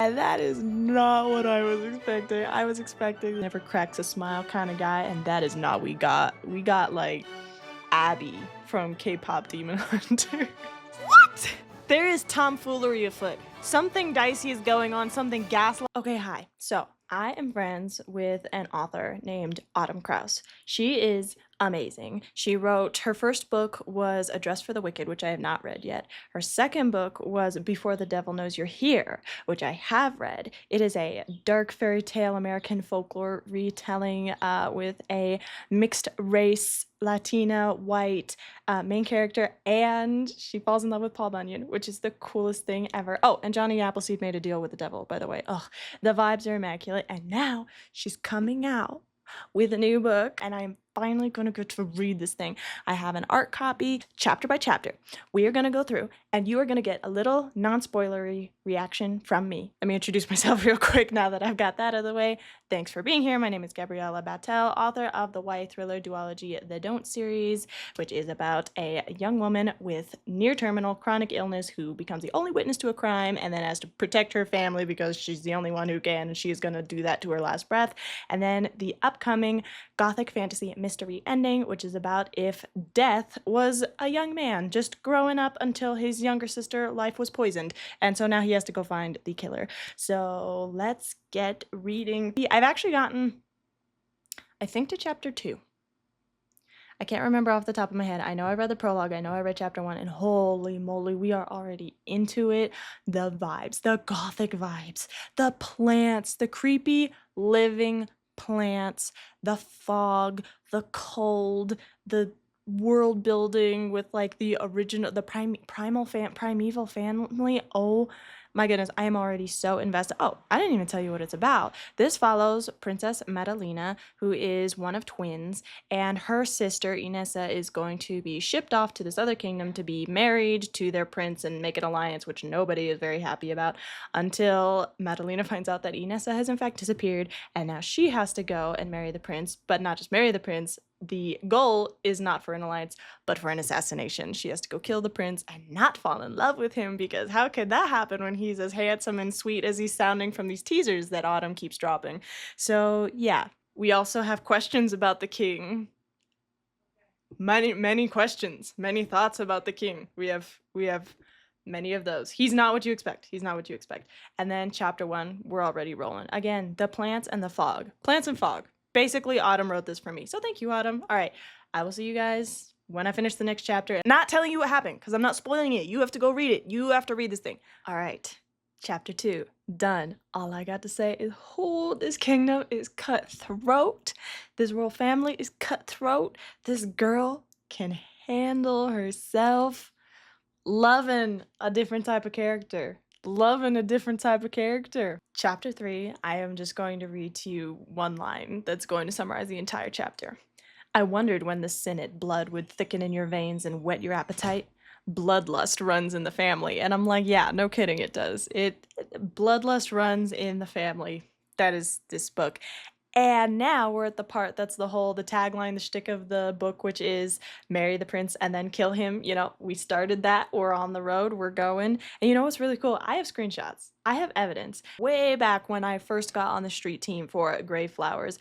And that is not what I was expecting. I was expecting never cracks a smile kind of guy, and that is not what we got. We got like Abby from K-pop Demon Hunter. What? There is tomfoolery afoot. Something dicey is going on, something gaslight. Okay, hi. So, I am friends with an author named Autumn Krause. She is amazing. She wrote, her first book was A Dress for the Wicked, which I have not read yet. Her second book was Before the Devil Knows You're Here, which I have read. It is a dark fairy tale American folklore retelling with a mixed race Latina, white main character, and she falls in love with Paul Bunyan, which is the coolest thing ever. Oh, and Johnny Appleseed made a deal with the devil, by the way. Ugh, the vibes are immaculate, and now she's coming out with a new book, and I'm finally gonna get to read this thing. I have an art copy, chapter by chapter. We are gonna go through, and you are gonna get a little non-spoilery reaction from me. Let me introduce myself real quick now that I've got that out of the way. Thanks for being here. My name is Gabriella Battel, author of the YA thriller duology The Don't series, which is about a young woman with near-terminal chronic illness who becomes the only witness to a crime and then has to protect her family because she's the only one who can, and she's gonna do that to her last breath. And then the upcoming gothic fantasy mystery ending, which is about if Death was a young man just growing up until his younger sister life was poisoned, and so now he has to go find the killer. So let's get reading. I've actually gotten, I think, to chapter 2. I can't remember off the top of my head. I know I read the prologue, I know I read chapter 1, and holy moly, we are already into it. The vibes, the gothic vibes, the plants, the creepy living plants, the fog, the cold, the world building with like the original, the primeval family. Oh my goodness, I am already so invested. Oh, I didn't even tell you what it's about. This follows Princess Madalena, who is one of twins, and her sister Inessa is going to be shipped off to this other kingdom to be married to their prince and make an alliance, which nobody is very happy about, until Madalena finds out that Inessa has in fact disappeared, and now she has to go and marry the prince, but not just marry the prince. The goal is not for an alliance, but for an assassination. She has to go kill the prince and not fall in love with him, because how could that happen when he's as handsome and sweet as he's sounding from these teasers that Autumn keeps dropping? So yeah, we also have questions about the king. Many questions, many thoughts about the king. We have many of those. He's not what you expect. He's not what you expect. And then chapter 1, we're already rolling. Again, the plants and the fog. Plants and fog. Basically, Autumn wrote this for me. So thank you, Autumn. All right, I will see you guys when I finish the next chapter. Not telling you what happened, because I'm not spoiling it. You have to go read it. You have to read this thing. All right, chapter 2, done. All I got to say is, oh, this kingdom is cutthroat. This royal family is cutthroat. This girl can handle herself. Loving a different type of character. Loving a different type of character. Chapter 3, I am just going to read to you one line that's going to summarize the entire chapter. I wondered when the Synod blood would thicken in your veins and whet your appetite. Bloodlust runs in the family. And I'm like, yeah, no kidding, it does. Bloodlust runs in the family. That is this book. And now we're at the part that's the tagline, the shtick of the book, which is marry the prince and then kill him. You know, we started that. We're on the road. We're going. And you know what's really cool? I have screenshots. I have evidence. Way back when I first got on the street team for Grave Flowers,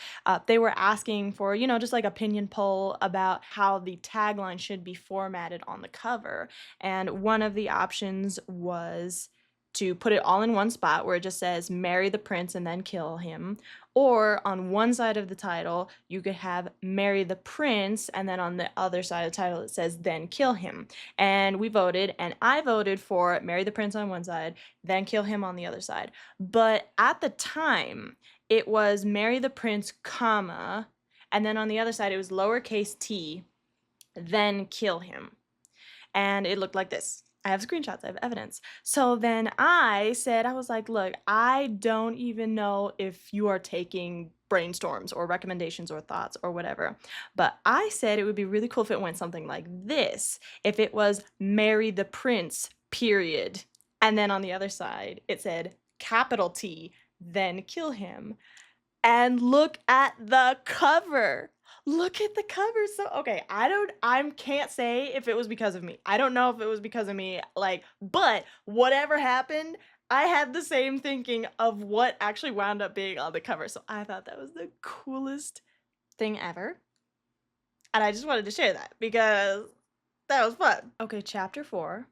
they were asking for, you know, just like opinion poll about how the tagline should be formatted on the cover. And one of the options was to put it all in one spot where it just says marry the prince and then kill him. Or on one side of the title, you could have marry the prince, and then on the other side of the title, it says then kill him. And we voted, and I voted for marry the prince on one side, then kill him on the other side. But at the time, it was marry the prince, comma, and then on the other side, it was lowercase t, then kill him. And it looked like this. I have screenshots, I have evidence. So then I said, I was like, look, I don't even know if you are taking brainstorms or recommendations or thoughts or whatever, but I said it would be really cool if it went something like this. If it was marry the prince, period. And then on the other side, it said capital T, then kill him. And look at the cover. Look at the cover. So, okay, I can't say if it was because of me. I don't know if it was because of me, like, but whatever happened, I had the same thinking of what actually wound up being on the cover, so I thought that was the coolest thing ever, and I just wanted to share that because that was fun. Okay, chapter 4.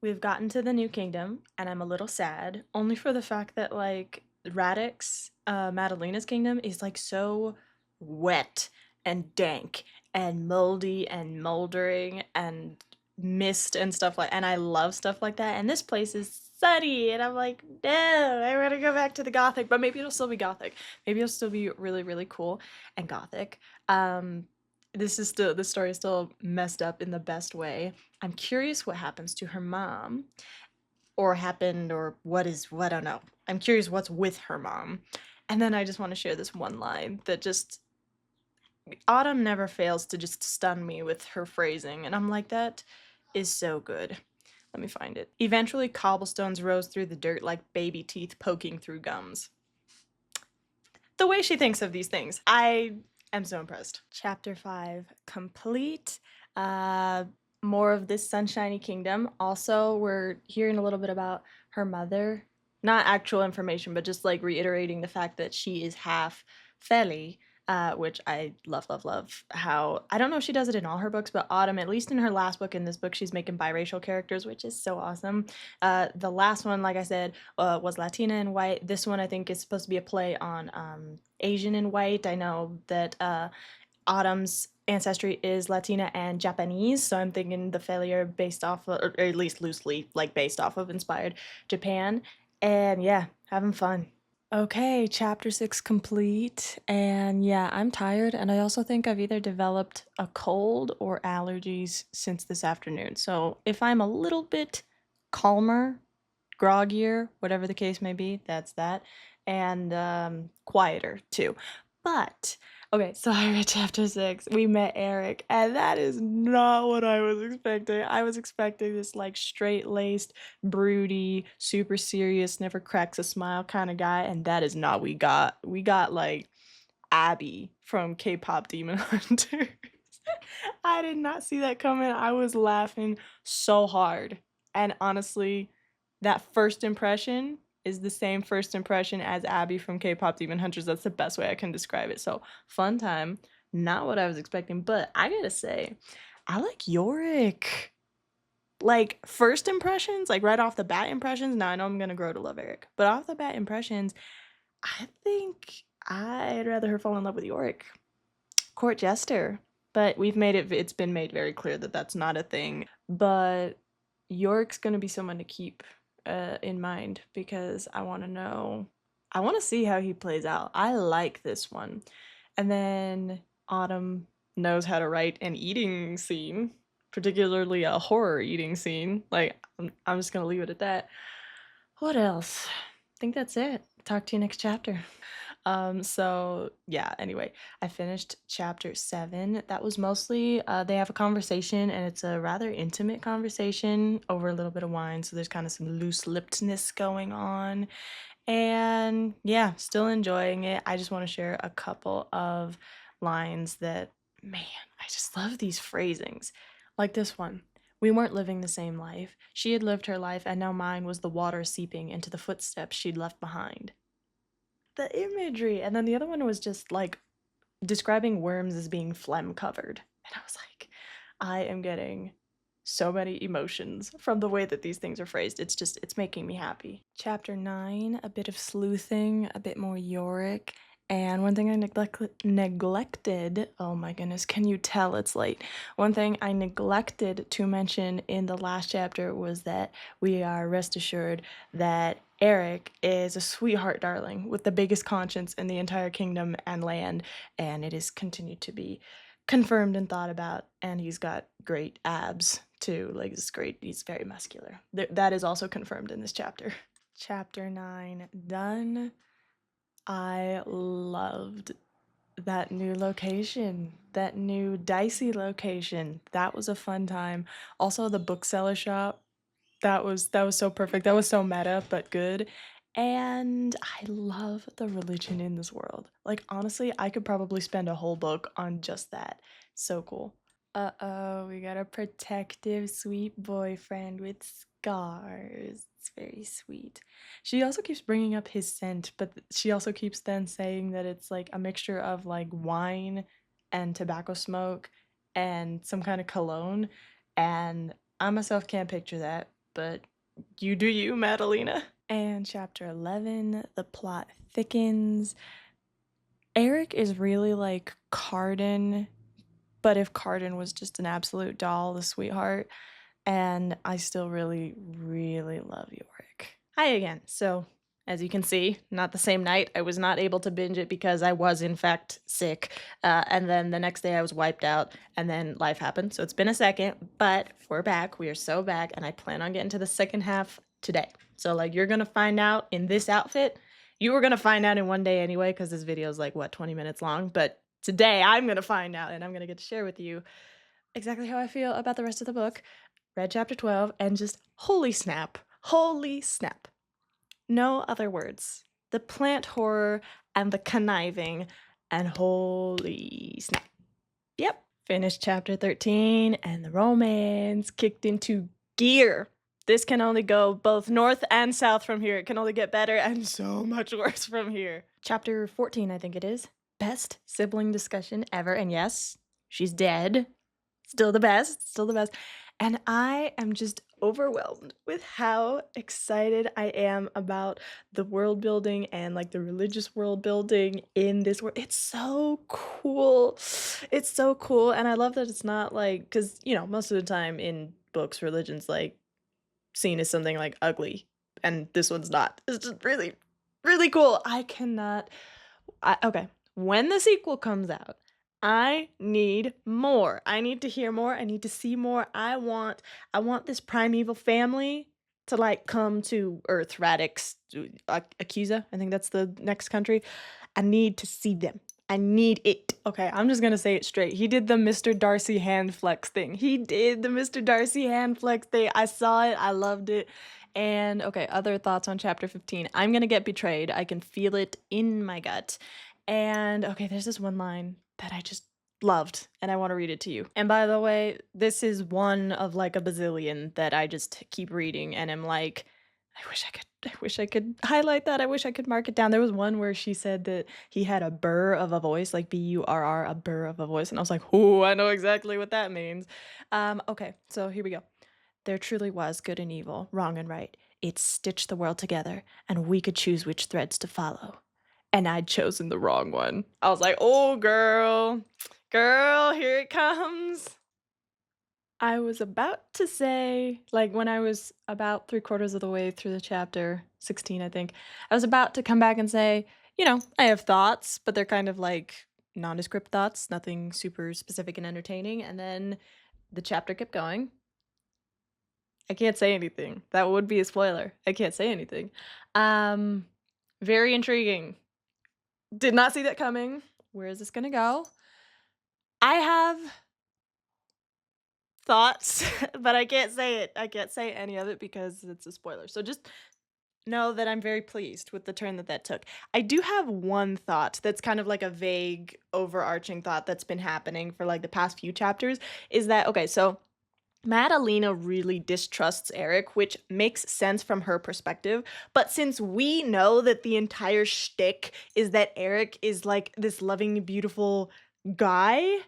We've gotten to the New Kingdom, and I'm a little sad, only for the fact that, like, Radix, Madalena's kingdom is, like, so wet and dank and moldy and moldering and mist and stuff like, and I love stuff like that, and this place is sunny, and I'm like, "No, I wanna go back to the Gothic," but maybe it'll still be Gothic. Maybe it'll still be really, really cool and Gothic. This story is still messed up in the best way. I'm curious what happens to her mom, or happened, or what, I don't know. I'm curious what's with her mom. And then I just want to share this one line that just Autumn never fails to just stun me with her phrasing, and I'm like, that is so good. Let me find it. Eventually, cobblestones rose through the dirt like baby teeth poking through gums. The way she thinks of these things, I am so impressed. Chapter 5 complete. Uh, More of this sunshiny kingdom. Also, we're hearing a little bit about her mother. Not actual information, but just like reiterating the fact that she is half Feli, which I love, love, love. How I don't know if she does it in all her books, but Autumn, at least in her last book, in this book, she's making biracial characters, which is so awesome. The last one, like I said, was Latina and white. This one, I think, is supposed to be a play on Asian and white. I know that Autumn's ancestry is Latina and Japanese, so I'm thinking the failure based off of, or at least loosely, like based off of inspired Japan. And yeah, having fun. Okay, chapter 6 complete. And yeah, I'm tired, and I also think I've either developed a cold or allergies since this afternoon. So if I'm a little bit calmer, groggier, whatever the case may be, that's that. And quieter too. But okay, so I read chapter 6. We met Eric, and that is not what I was expecting. I was expecting this like straight-laced, broody, super serious, never cracks a smile kind of guy, and that is not what we got. We got like Abby from Kpop Demon Hunters. I did not see that coming. I was laughing so hard. And honestly, that first impression is the same first impression as Abby from K-pop Demon Hunters. That's the best way I can describe it. So, fun time. Not what I was expecting, but I gotta say, I like Yorick. Like, first impressions, like right off the bat impressions. Now, I know I'm gonna grow to love Eric, but off the bat impressions, I think I'd rather her fall in love with Yorick. Court jester. But it's been made very clear that that's not a thing. But York's gonna be someone to keep in mind because I want to know, I want to see how he plays out. I like this one. And then Autumn knows how to write an eating scene, particularly a horror eating scene. Like, I'm just gonna leave it at that. What else? I think that's it. Talk to you next chapter. So yeah, anyway, I finished chapter 7. That was mostly they have a conversation, and it's a rather intimate conversation over a little bit of wine, so there's kind of some loose-lippedness going on. And yeah, still enjoying it. I just want to share a couple of lines that, man, I just love these phrasings. Like this one. We weren't living the same life. She had lived her life, and now mine was the water seeping into the footsteps she'd left behind. The imagery. And then the other one was just like describing worms as being phlegm covered. And I was like, I am getting so many emotions from the way that these things are phrased. It's making me happy. Chapter 9, a bit of sleuthing, a bit more Yorick. And one thing I neglected, oh my goodness, can you tell it's late? One thing I neglected to mention in the last chapter was that we are rest assured that Eric is a sweetheart darling with the biggest conscience in the entire kingdom and land, and it is continued to be confirmed and thought about, and he's got great abs too. Like, it's great. He's very muscular. That is also confirmed in this chapter. Chapter 9 done. I loved that new location, that new dicey location. That was a fun time. Also, the bookseller shop. That was so perfect. That was so meta, but good. And I love the religion in this world. Like, honestly, I could probably spend a whole book on just that. So cool. Uh-oh, we got a protective sweet boyfriend with scars. It's very sweet. She also keeps bringing up his scent, but she also keeps then saying that it's like a mixture of like wine and tobacco smoke and some kind of cologne. And I myself can't picture that, but you do you, Madalena. And chapter 11, the plot thickens. Eric is really like Carden, but if Carden was just an absolute doll, the sweetheart. And I still really, really love Yorick. Hi again. So, as you can see, not the same night. I was not able to binge it because I was, in fact, sick. And then the next day I was wiped out, and then life happened. So it's been a second, but we're back. We are so back, and I plan on getting to the second half today. So, like, you're going to find out in this outfit. You were going to find out in one day anyway, because this video is like, what, 20 minutes long? But today I'm going to find out, and I'm going to get to share with you exactly how I feel about the rest of the book. Read chapter 12 and just holy snap. Holy snap. No other words. The plant horror and the conniving and holy snap. Yep. Finished chapter 13 and the romance kicked into gear. This can only go both north and south from here. It can only get better and so much worse from here. Chapter 14, I think it is. Best sibling discussion ever. And yes, she's dead. Still the best. Still the best. And I am just overwhelmed with how excited I am about the world building and like the religious world building in this world. It's so cool. It's so cool. And I love that it's not like, because, you know, most of the time in books, religion's like seen as something like ugly. And this one's not. It's just really, really cool. Okay. When the sequel comes out, I need more. I need to hear more. I need to see more. I want this primeval family to like come to Earth, Radix, Akiza. I think that's the next country. I need to see them. I need it. Okay, I'm just gonna say it straight. He did the Mr. Darcy hand flex thing. He did the Mr. Darcy hand flex thing. I saw it. I loved it. And okay, other thoughts on chapter 15. I'm gonna get betrayed. I can feel it in my gut. And okay, there's this one line that I just loved, and I want to read it to you. And by the way, this is one of like a bazillion that I just keep reading and am like, I wish I could highlight that. I wish I could mark it down. There was one where she said that he had a burr of a voice, like BURR, a burr of a voice. And I was like, oh, I know exactly what that means. Okay, so here we go. There truly was good and evil, wrong and right. It stitched the world together, and we could choose which threads to follow. And I'd chosen the wrong one. I was like, oh, girl, here it comes. I was about to say, like, when I was about 3/4 of the way through the chapter, 16, I think, I was about to come back and say, you know, I have thoughts, but they're kind of like nondescript thoughts, nothing super specific and entertaining. And then the chapter kept going. I can't say anything. That would be a spoiler. I can't say anything. Very intriguing. Did not see that coming. Where is this gonna go? I have thoughts, but I can't say it. I can't say any of it because it's a spoiler. So just know that I'm very pleased with the turn that took. I do have one thought that's kind of like a vague, overarching thought that's been happening for like the past few chapters, is that, okay, so Madalena really distrusts Eric, which makes sense from her perspective. But since we know that the entire shtick is that Eric is like this loving, beautiful guy,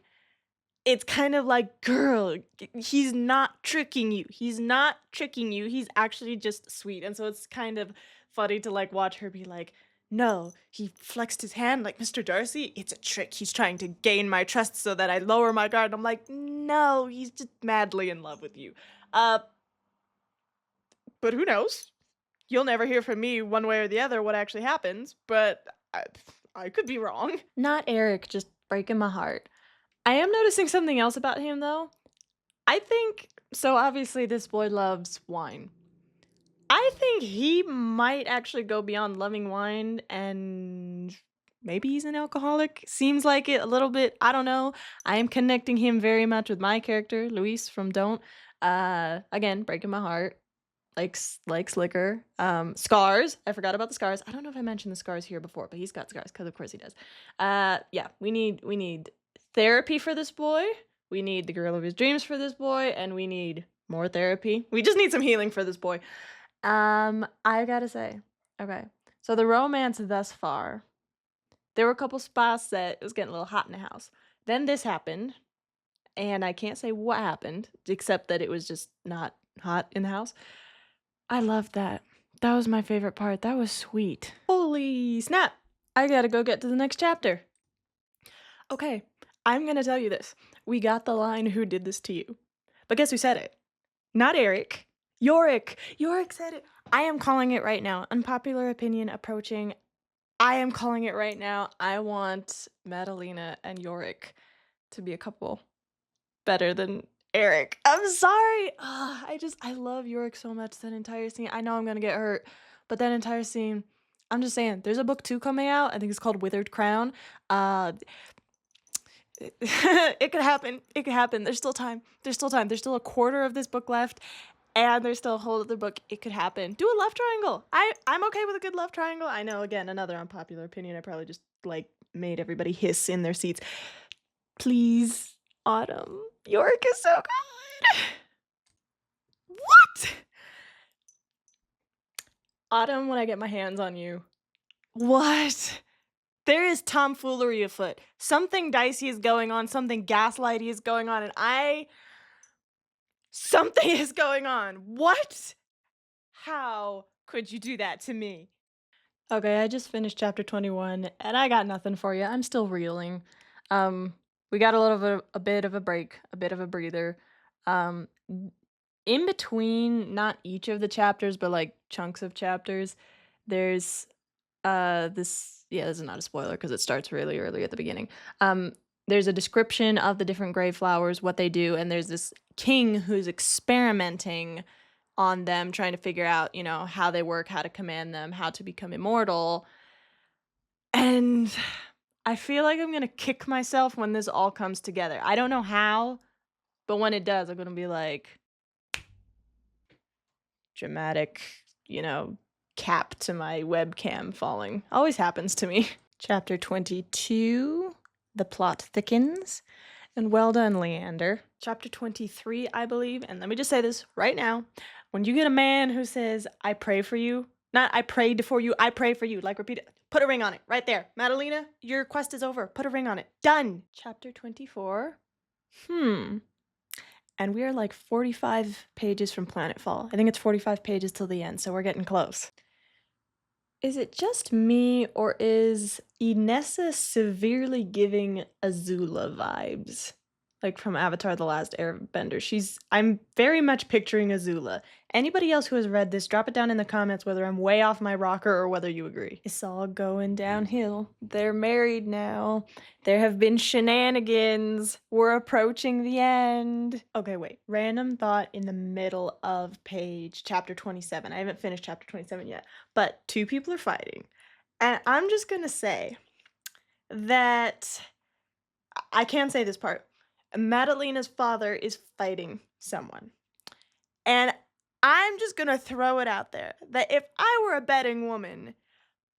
it's kind of like, girl, he's not tricking you. He's not tricking you. He's actually just sweet. And so it's kind of funny to like watch her be like, no, he flexed his hand like Mr. Darcy. It's a trick. He's trying to gain my trust so that I lower my guard. I'm like, no, he's just madly in love with you. But who knows? You'll never hear from me one way or the other what actually happens, but I could be wrong. Not Eric, just breaking my heart. I am noticing something else about him, though. I think, so obviously this boy loves wine. I think he might actually go beyond loving wine and maybe he's an alcoholic. Seems like it a little bit. I don't know. I am connecting him very much with my character, Luis from Don't. Again, breaking my heart. Likes liquor. Scars. I forgot about the scars. I don't know if I mentioned the scars here before, but he's got scars because of course he does. Yeah, we need therapy for this boy. We need the girl of his dreams for this boy, and we need more therapy. We just need some healing for this boy. I gotta say, okay, so the romance thus far, there were a couple spots that it was getting a little hot in the house. Then this happened, and I can't say what happened, except that it was just not hot in the house. I loved that. That was my favorite part. That was sweet. Holy snap! I gotta go get to the next chapter. Okay, I'm gonna tell you this. We got the line, "Who did this to you?" But guess who said it? Not Eric. Yorick. Yorick said it. I am calling it right now. Unpopular opinion approaching. I am calling it right now. I want Madalena and Yorick to be a couple better than Eric. I'm sorry. I love Yorick so much. That entire scene. I know I'm gonna get hurt, but that entire scene. I'm just saying. There's a book 2 coming out. I think it's called Withered Crown. Uh, it could happen. It could happen. There's still time. There's still time. There's still a quarter of this book left, and there's still a whole other book. It could happen. Do a love triangle. I'm okay with a good love triangle. I know, again, another unpopular opinion. I probably just like made everybody hiss in their seats. Please, Autumn. York is so good. What? Autumn, when I get my hands on you. What? There is tomfoolery afoot. Something dicey is going on, something gaslighty is going on, and something is going on. What? How could you do that to me? Okay, I just finished chapter 21, and I got nothing for you. I'm still reeling. Um, we got a bit of a break, a bit of a breather. Um, in between, not each of the chapters, but like chunks of chapters, there's this is not a spoiler because it starts really early at the beginning. Um, there's a description of the different grave flowers, what they do, and there's this king who's experimenting on them, trying to figure out, how they work, how to command them, how to become immortal. And I feel like I'm gonna kick myself when this all comes together. I don't know how, but when it does, I'm gonna be like dramatic, cap to my webcam falling. Always happens to me. Chapter 22, The Plot Thickens. And well done, Leander. Chapter 23, I believe. And let me just say this right now. When you get a man who says, I pray for you, not I prayed for you, I pray for you, like repeat it, put a ring on it right there. Madalena, your quest is over. Put a ring on it. Done. Chapter 24. And we are like 45 pages from Planetfall. I think it's 45 pages till the end, so we're getting close. Is it just me, or is Inessa severely giving Azula vibes? Like from Avatar: The Last Airbender. I'm very much picturing Azula. Anybody else who has read this, drop it down in the comments whether I'm way off my rocker or whether you agree. It's all going downhill. They're married now. There have been shenanigans. We're approaching the end. Okay, wait. Random thought in the middle of chapter 27. I haven't finished chapter 27 yet, but 2 people are fighting. And I'm just gonna say that I can't say this part. Madalena's father is fighting someone. And I'm just gonna throw it out there that if I were a betting woman,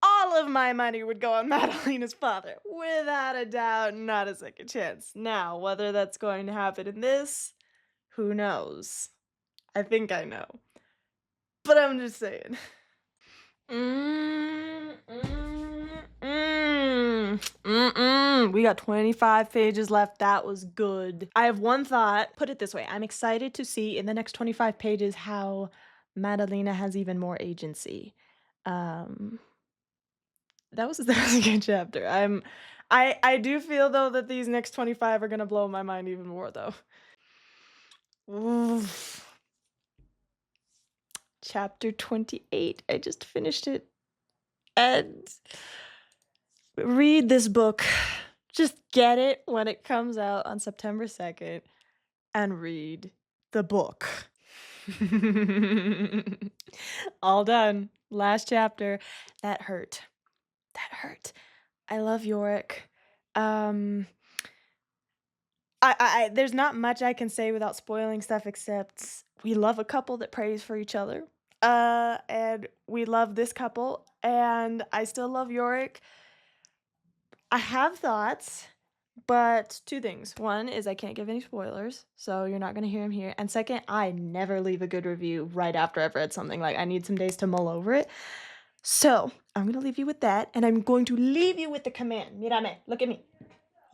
all of my money would go on Madalena's father. Without a doubt, not a second chance. Now, whether that's going to happen in this, who knows? I think I know. But I'm just saying. We got 25 pages left. That was good. I have one thought. Put it this way. I'm excited to see in the next 25 pages how Madalena has even more agency. That was a good chapter. I do feel though that these next 25 are gonna blow my mind even more though. Oof. Chapter 28. I just finished it. And read this book. Just get it when it comes out on September 2nd and read the book. All done. Last chapter. That hurt. That hurt. I love Yorick. There's not much I can say without spoiling stuff except we love a couple that prays for each other. And we love this couple, and I still love Yorick. I have thoughts, But two things. One is I can't give any spoilers, so you're not gonna hear them here. And second, I never leave a good review right after I've read something. Like, I need some days to mull over it. So I'm gonna leave you with that, and I'm going to leave you with the command. Mírame, look at me.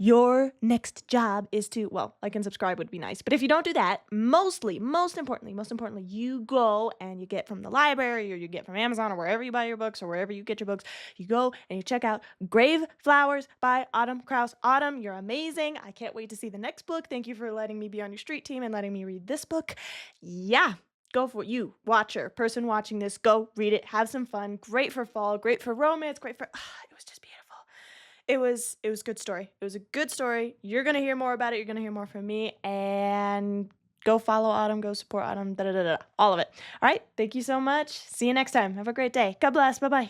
Your next job is to, well, like and subscribe would be nice. But if you don't do that, most importantly, you go and you get from the library or you get from Amazon or wherever you buy your books or wherever you get your books, you go and you check out Grave Flowers by Autumn Krause. Autumn, you're amazing. I can't wait to see the next book. Thank you for letting me be on your street team and letting me read this book. Yeah. Go for it. You, watcher, person watching this, go read it. Have some fun. Great for fall, great for romance, great for, it was just beautiful. It was a good story. It was a good story. You're gonna hear more about it. You're gonna hear more from me. And go follow Autumn. Go support Autumn. Da da da da. All of it. All right. Thank you so much. See you next time. Have a great day. God bless. Bye bye.